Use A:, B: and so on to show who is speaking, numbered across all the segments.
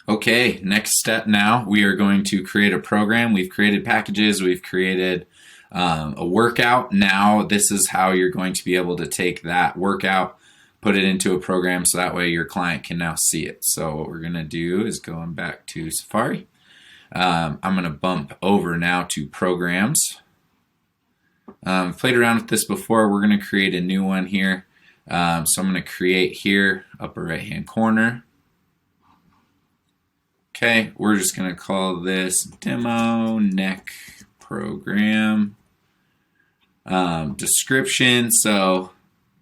A: Okay, next step now, we are going to create a program. We've created packages, we've created a workout. Now, this is how you're going to be able to take that workout, put it into a program so that way your client can now see it. So, what we're going to do is going back to Safari. I'm going to bump over now to programs. I've played around with this before. We're going to create a new one here. So, I'm going to create here, upper right hand corner. Okay, we're just going to call this demo neck program. Description. So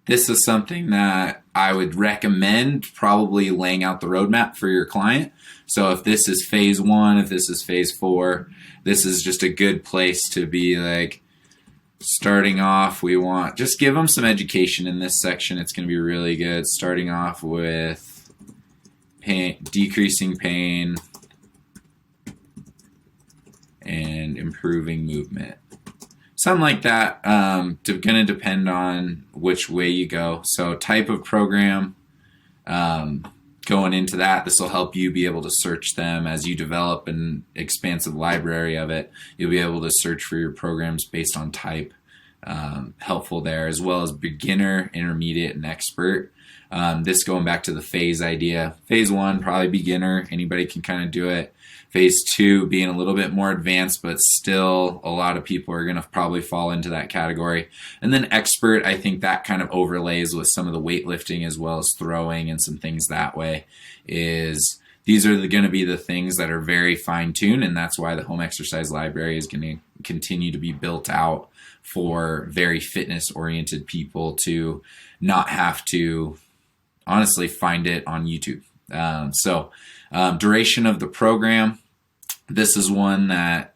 A: this is something that I would recommend probably laying out the roadmap for your client. So if this is phase 1, if this is phase 4, this is just a good place to be like starting off. We want, just give them some education in this section. It's going to be really good. Starting off with pain, decreasing pain, and improving movement. Something like that. Going to depend on which way you go. So type of program, going into that, this will help you be able to search them as you develop an expansive library of it. You'll be able to search for your programs based on type. Helpful there, as well as beginner, intermediate, and expert. This going back to the phase idea. Phase 1, probably beginner. Anybody can kind of do it. Phase 2 being a little bit more advanced, but still a lot of people are going to probably fall into that category. And then expert, I think that kind of overlays with some of the weightlifting as well as throwing and some things that way. These are going to be the things that are very fine-tuned, and that's why the home exercise library is going to continue to be built out for very fitness-oriented people to not have to honestly find it on YouTube. Duration of the program. This is one that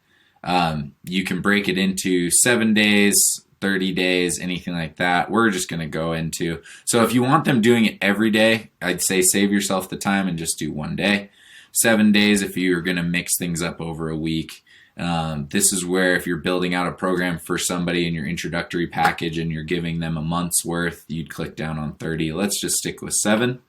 A: you can break it into 7 days, 30 days, anything like that. We're just going to go into, so if you want them doing it every day, I'd say save yourself the time and just do 1 day. 7 days if you're going to mix things up over a week. This is where if you're building out a program for somebody in your introductory package and you're giving them a month's worth, you'd click down on 30. Let's just stick with 7.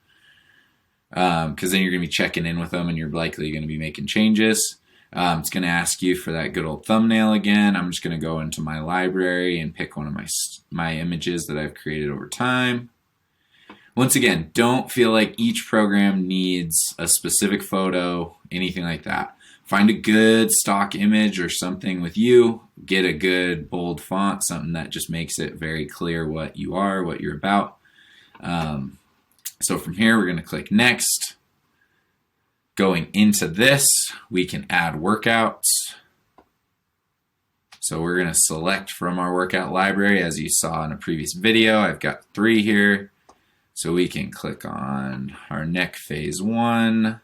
A: Because then you're going to be checking in with them and you're likely going to be making changes. It's going to ask you for that good old thumbnail again. I'm just going to go into my library and pick one of my images that I've created over time. Once again, don't feel like each program needs a specific photo, anything like that. Find a good stock image or something with you. Get a good bold font, something that just makes it very clear what you are, what you're about. So from here, we're going to click Next. Going into this, we can add workouts. So we're going to select from our workout library, as you saw in a previous video. I've got 3 here. So we can click on our neck phase 1.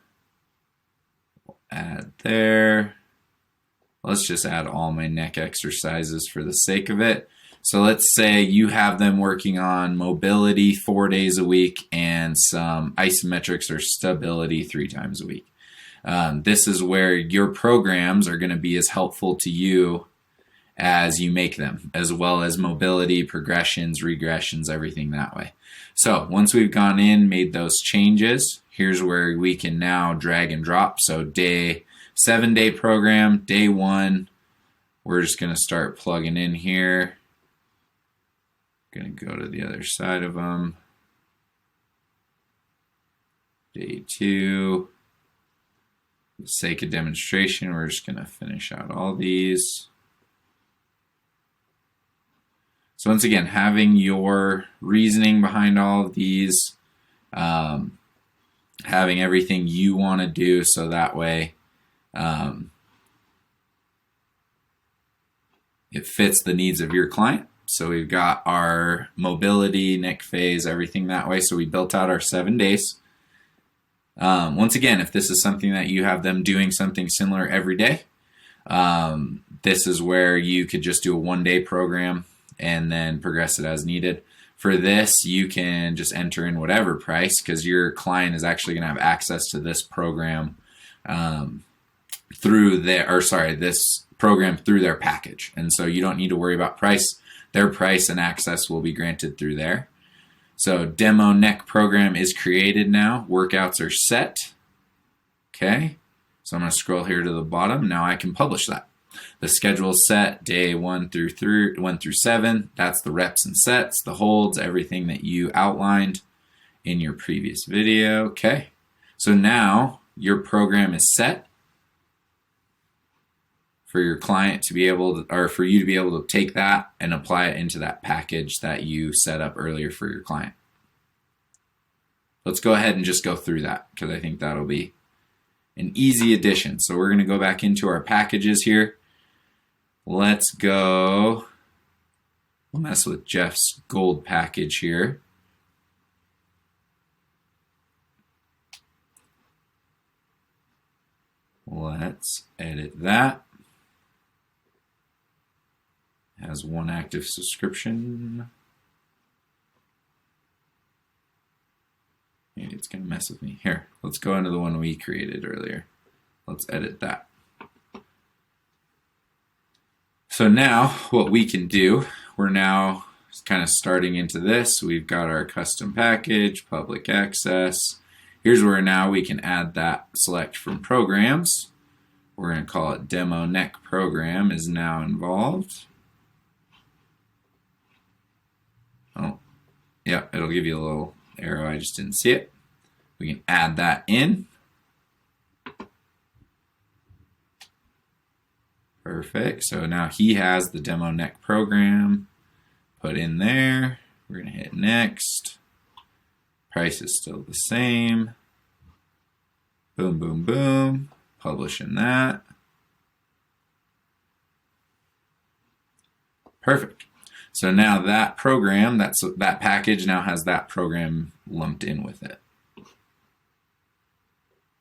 A: We'll add there. Let's just add all my neck exercises for the sake of it. So let's say you have them working on mobility 4 days a week and some isometrics or stability 3 times a week. This is where your programs are going to be as helpful to you as you make them, as well as mobility, progressions, regressions, everything that way. So once we've gone in, made those changes, here's where we can now drag and drop. So 7-day program, day 1, we're just going to start plugging in here. Going to go to the other side of them. Day 2. For the sake of demonstration, we're just going to finish out all these. So once again, having your reasoning behind all of these, having everything you want to do so that way it fits the needs of your client. So we've got our mobility, neck phase, everything that way. So we built out our 7 days. Once again, if this is something that you have them doing something similar every day, this is where you could just do a 1-day program and then progress it as needed. For this, you can just enter in whatever price because your client is actually going to have access to this program this program through their package. And so you don't need to worry about price. Their price and access will be granted through there. So demo neck program is created now. Workouts are set. Okay, so I'm going to scroll here to the bottom. Now I can publish that. The schedule set day 1 through 7. That's the reps and sets, the holds, everything that you outlined in your previous video. Okay, so now your program is set for your client to be able to, or for you to be able to take that and apply it into that package that you set up earlier for your client. Let's go ahead and just go through that because I think that'll be an easy addition. So we're going to go back into our packages here. Let's go, we'll mess with Jeff's gold package here. Let's edit that. Has 1 active subscription. Maybe it's going to mess with me. Here, let's go into the one we created earlier. Let's edit that. So now what we can do, we're now kind of starting into this. We've got our custom package, public access. Here's where now we can add that select from programs. We're going to call it demo neck program is now involved. Oh, yeah, it'll give you a little arrow. I just didn't see it. We can add that in. Perfect. So now he has the demo neck program put in there. We're going to hit next. Price is still the same. Boom, boom, boom. Publishing that. Perfect. So now that program, that package now has that program lumped in with it.